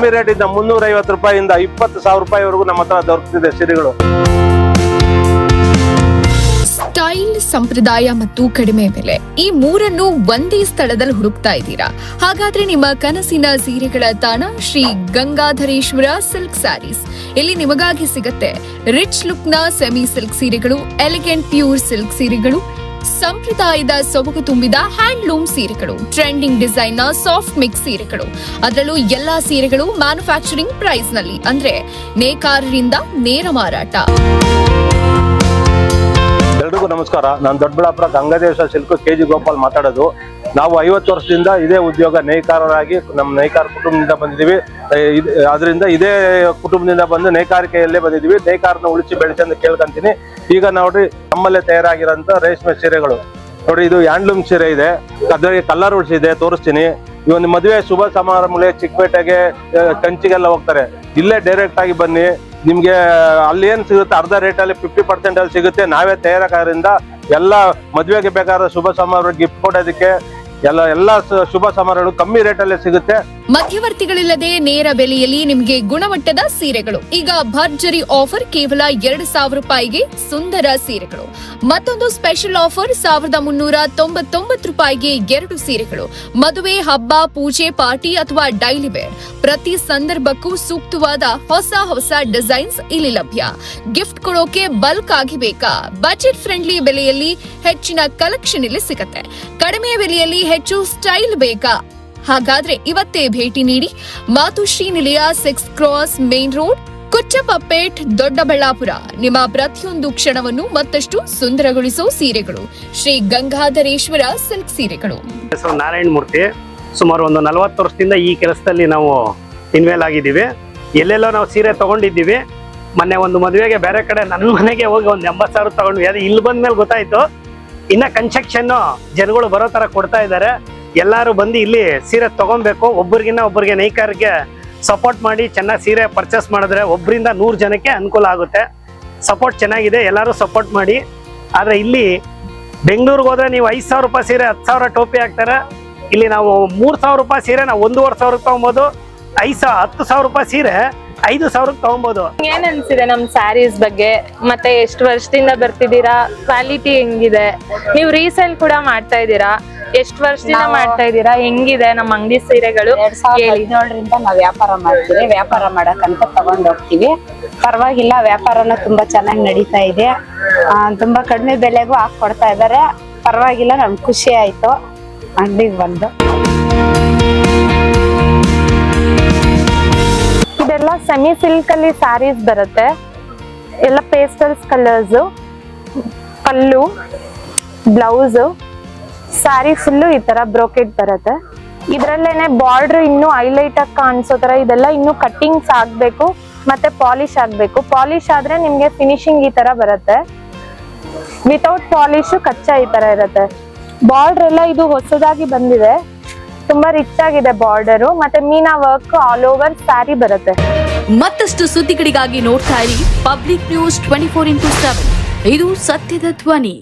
ಕಮ್ಮಿ ರೇಟ್ ಇಂದ 350 ರೂಪಾಯಿಂದ 20,000 ರೂಪಾಯಿವರೆಗೂ ನಮ್ಮ ಹತ್ರ ದೊರಕುತ್ತಿದೆ ಸೀರೆಗಳು. ಸ್ಟೈಲ್, ಸಂಪ್ರದಾಯ ಮತ್ತು ಕಡಿಮೆ ಬೆಲೆ, ಈ ಮೂರನ್ನು ಒಂದೇ ಸ್ಥಳದಲ್ಲಿ ಹುಡುಕ್ತಾ ಇದ್ದೀರಾ? ಹಾಗಾದ್ರೆ ನಿಮ್ಮ ಕನಸಿನ ಸೀರೆಗಳ ತಾಣ ಶ್ರೀ ಗಂಗಾಧರೇಶ್ವರ ಸಿಲ್ಕ್ ಸ್ಯಾರೀಸ್. ಇಲ್ಲಿ ನಿಮಗಾಗಿ ಸಿಗತ್ತೆ ರಿಚ್ ಲುಕ್ ನ ಸೆಮಿ ಸಿಲ್ಕ್ ಸೀರೆಗಳು, ಎಲಿಗೆಂಟ್ ಪ್ಯೂರ್ ಸಿಲ್ಕ್ ಸೀರೆಗಳು, ಸಂಪ್ರದಾಯದ ಸೊಬಗು ತುಂಬಿದ ಹ್ಯಾಂಡ್ಲೂಮ್ ಸೀರೆಗಳು, ಟ್ರೆಂಡಿಂಗ್ ಡಿಸೈನ್ ನ ಸಾಫ್ಟ್ ಮಿಕ್ಸ್ ಸೀರೆಗಳು. ಅದರಲ್ಲೂ ಎಲ್ಲಾ ಸೀರೆಗಳು ಮ್ಯಾನುಫ್ಯಾಕ್ಚರಿಂಗ್ ಪ್ರೈಸ್ ನಲ್ಲಿ, ಅಂದ್ರೆ ನೇಕಾರರಿಂದ ನೇರ ಮಾರಾಟ. ಎಲ್ರಿಗೂ ನಮಸ್ಕಾರ. ನಾನು ದೊಡ್ಡಬಳ್ಳಾಪುರ ಗಂಗಾಧರೇಶ್ವರ ಸಿಲ್ಕ್ KG ಗೋಪಾಲ್ ಮಾತಾಡೋದು. ನಾವು 50 ವರ್ಷದಿಂದ ಇದೇ ಉದ್ಯೋಗ ನೇಕಾರರಾಗಿ ನಮ್ಮ ನೇಕಾರ ಕುಟುಂಬದಿಂದ ಬಂದಿದ್ದೀವಿ. ಅದರಿಂದ ಇದೇ ಕುಟುಂಬದಿಂದ ಬಂದು ನೇಕಾರಿಕೆಯಲ್ಲೇ ಬಂದಿದ್ದೀವಿ. ನೇಕಾರನ ಉಳಿಸಿ ಬೆಳೆಸಿ ಅಂತ ಕೇಳ್ಕೊಂತೀನಿ. ಈಗ ನೋಡ್ರಿ, ನಮ್ಮಲ್ಲೇ ತಯಾರಾಗಿರೋಂಥ ರೇಷ್ಮೆ ಸೀರೆಗಳು ನೋಡಿ. ಇದು ಹ್ಯಾಂಡ್ಲೂಮ್ ಸೀರೆ ಇದೆ, ಅದ್ರಿಗೆ ಕಲರ್ ಉಳಿಸಿದೆ, ತೋರಿಸ್ತೀನಿ. ಇವತ್ತು ಮದುವೆ ಶುಭ ಸಮಾರಂಭಗಳಿಗೆ ಚಿಕ್ಕಪೇಟೆಗೆ ಕಂಚಿಗೆಲ್ಲ ಹೋಗ್ತಾರೆ. ಇಲ್ಲೇ ಡೈರೆಕ್ಟ್ ಆಗಿ ಬನ್ನಿ, ನಿಮ್ಗೆ ಅಲ್ಲಿ ಏನ್ ಸಿಗುತ್ತೆ ಅರ್ಧ ರೇಟಲ್ಲಿ 50% ಅಲ್ಲಿ ಸಿಗುತ್ತೆ. ನಾವೇ ತಯಾರಕರಿಂದ ಎಲ್ಲ ಮದುವೆಗೆ ಬೇಕಾದ ಶುಭ ಸಮಾರಂಭ ಗಿಫ್ಟ್ ಕೊಡೋದಕ್ಕೆ ಎಲ್ಲ ಶುಭ ಸಮಾರಂಭಗಳು ಕಮ್ಮಿ ರೇಟಲ್ಲೇ ಸಿಗುತ್ತೆ. ಮಧ್ಯವರ್ತಿಗಳಿಲ್ಲದೆ ನೇರ ಬೆಲೆಯಲ್ಲಿ ನಿಮಗೆ ಗುಣಮಟ್ಟದ ಸೀರೆಗಳು. ಈಗ ಭರ್ಜರಿ ಆಫರ್, ಕೇವಲ 2,000 ರೂಪಾಯಿಗೆ ಸುಂದರ ಸೀರೆಗಳು. ಮತ್ತೊಂದು ಸ್ಪೆಷಲ್ ಆಫರ್, 1,399 ರೂಪಾಯಿಗೆ 2 ಸೀರೆಗಳು. ಮದುವೆ, ಹಬ್ಬ, ಪೂಜೆ, ಪಾರ್ಟಿ ಅಥವಾ ಡೈಲಿ ವೇರ್ ಪ್ರತಿ ಸಂದರ್ಭಕ್ಕೂ ಸೂಕ್ತವಾದ ಹೊಸ ಡಿಸೈನ್ಸ್ ಇಲ್ಲಿ ಲಭ್ಯ. ಗಿಫ್ಟ್ ಕೊಡೋಕೆ ಬಲ್ಕ್ ಆಗಿ ಬೇಕಾ? ಬಜೆಟ್ ಫ್ರೆಂಡ್ಲಿ ಬೆಲೆಯಲ್ಲಿ ಹೆಚ್ಚಿನ ಕಲೆಕ್ಷನ್ ಇಲ್ಲಿ ಸಿಗುತ್ತೆ. ಕಡಿಮೆ ಬೆಲೆಯಲ್ಲಿ ಹೆಚ್ಚು ಸ್ಟೈಲ್ ಬೇಕಾ? ಹಾಗಾದ್ರೆ ಇವತ್ತೇ ಭೇಟಿ ನೀಡಿ. ಮಾತುಶ್ರೀ ನಿಲಯ, 6 ಕ್ರಾಸ್ ಮೇನ್ ರೋಡ್, ಕುಚ್ಚಪಪೇಟ್, ದೊಡ್ಡಬಳ್ಳಾಪುರ. ನಿಮ್ಮ ಪ್ರತಿಯೊಂದು ಕ್ಷಣವನ್ನು ಮತ್ತಷ್ಟು ಸುಂದರಗೊಳಿಸೋ ಸೀರೆಗಳು ಶ್ರೀ ಗಂಗಾಧರೇಶ್ವರ ಸಿಲ್ಕ್ ಸೀರೆಗಳು. ನಾರಾಯಣ ಮೂರ್ತಿ, ಸುಮಾರು ಒಂದು 40 ವರ್ಷದಿಂದ ಈ ಕೆಲಸದಲ್ಲಿ ನಾವು ಇನ್ವಾಲ್ವ್ ಆಗಿದ್ದೀವಿ. ಎಲ್ಲೆಲ್ಲೋ ನಾವು ಸೀರೆ ತಗೊಂಡಿದ್ದೀವಿ. ಮೊನ್ನೆ ಒಂದು ಮದುವೆಗೆ ಬೇರೆ ಕಡೆ ನನ್ನ ಮನೆಗೆ ಹೋಗಿ ಒಂದು 80,000 ತಗೊಂಡ್ವಿ. ಅದು ಇಲ್ಲಿ ಬಂದ್ಮೇಲೆ ಗೊತ್ತಾಯ್ತು, ಇನ್ನ ಕನ್ಸ್ಟ್ರಕ್ಷನ್ ಜನಗಳು ಬರೋ ತರ ಕೊಡ್ತಾ ಇದ್ದಾರೆ. ಎಲ್ಲರೂ ಬಂದು ಇಲ್ಲಿ ಸೀರೆ ತಗೊಬೇಕು. ಒಬ್ಬರಿಗೆ ನೇಕಾರಿಗೆ ಸಪೋರ್ಟ್ ಮಾಡಿ ಚೆನ್ನಾಗಿ ಸೀರೆ ಪರ್ಚೇಸ್ ಮಾಡಿದ್ರೆ 100ರಿಂದ 100 ಜನಕ್ಕೆ ಅನುಕೂಲ ಆಗುತ್ತೆ. ಸಪೋರ್ಟ್ ಚೆನ್ನಾಗಿದೆ, ಎಲ್ಲರೂ ಸಪೋರ್ಟ್ ಮಾಡಿ. ಆದರೆ ಇಲ್ಲಿ ಬೆಂಗಳೂರಿಗೆ ಹೋದ್ರೆ ನೀವು 5,000 ರೂಪಾಯಿ ಸೀರೆ 10,000 ಟೋಪಿ ಹಾಕ್ತಾರೆ. ಇಲ್ಲಿ ನಾವು 3,000 ರೂಪಾಯಿ ಸೀರೆ ನಾವು 1,500 ತಗೊಬೋದು. 10,000 ರೂಪಾಯಿ ಸೀರೆ 5,000 ತಗೊಬೋದು. ಏನ್ ಅನ್ಸಿದೆ ನಮ್ ಸ್ಯಾರೀಸ್ ಬಗ್ಗೆ? ಮತ್ತೆ ಎಷ್ಟು ವರ್ಷದಿಂದ ಬರ್ತಿದ್ದೀರಾ? ಕ್ವಾಲಿಟಿ ಹೆಂಗಿದೆ? ನೀವು ರೀಸೇಲ್ ಕೂಡ ಮಾಡ್ತಾ ಇದ್ದೀರಾ? ಎಷ್ಟು ವರ್ಷದಿಂದ ಮಾಡ್ತಾ ಇದ್ದೀರಾ? ಹೆಂಗಿದೆ ನಮ್ಮ ಅಂಗಡಿ ಸೀರೆಗಳು? 2017ರಿಂದ ನಾವು ವ್ಯಾಪಾರ ಮಾಡ್ತೀವಿ. ವ್ಯಾಪಾರ ಮಾಡಕ್ಕಂತ ತಗೊಂಡ್ ಹೋಗ್ತೀವಿ. ಪರವಾಗಿಲ್ಲ, ವ್ಯಾಪಾರನ ತುಂಬಾ ಚೆನ್ನಾಗಿ ನಡೀತಾ ಇದೆ. ತುಂಬಾ ಕಡಿಮೆ ಬೆಲೆಗೂ ಹಾಕೊಡ್ತಾ ಇದಾರೆ. ಪರವಾಗಿಲ್ಲ, ನಮ್ಗೆ ಖುಷಿ ಆಯ್ತು ಅಂಗಡಿಗೆ ಬಂದು. ಇದೆಲ್ಲ ಸೆಮಿ ಸಿಲ್ಕ್ ಅಲ್ಲಿ ಸ್ಯಾರೀಸ್ ಬರುತ್ತೆ. ಎಲ್ಲ ಪೇಸ್ಟಲ್ಸ್ ಕಲರ್ಸ್, ಪಲ್ಲು, ಬ್ಲೌಸ್, ಸ್ಯಾರಿ ಫುಲ್ಲು ಈ ತರ ಬ್ರೋಕೆಟ್ ಬರುತ್ತೆ. ಇದ್ರಲ್ಲೇನೆ ಬಾರ್ಡರ್ ಇನ್ನು ಹೈಲೈಟ್ ಆಗಿ ಕಾಣಿಸೋ ತರ ಇದೆಲ್ಲ ಇನ್ನು ಕಟ್ಟಿಂಗ್ಸ್ ಆಗ್ಬೇಕು ಮತ್ತೆ ಪಾಲಿಶ್ ಆಗ್ಬೇಕು. ಪಾಲಿಶ್ ಆದ್ರೆ ನಿಮ್ಗೆ ಫಿನಿಶಿಂಗ್ ಈ ತರ ಬರುತ್ತೆ. ವಿತೌಟ್ ಪಾಲಿಶ್ ಕಚ್ಚಾ ಈ ತರ ಇರುತ್ತೆ. ಬಾರ್ಡರ್ ಎಲ್ಲ ಇದು ಹೊಸದಾಗಿ ಬಂದಿದೆ, ತುಂಬಾ ರಿಚ್ ಆಗಿದೆ ಬಾರ್ಡರ್. ಮತ್ತೆ ಮೀನಾ ವರ್ಕ್ ಆಲ್ ಓವರ್ ಸ್ಯಾರಿ ಬರುತ್ತೆ. ಮತ್ತಷ್ಟು ಸುದ್ದಿಗಳಿಗಾಗಿ ನೋಡ್ತಾ ಇರಿ ಪಬ್ಲಿಕ್ ನ್ಯೂಸ್ 24x7. ಇದು ಸತ್ಯದ ಧ್ವನಿ.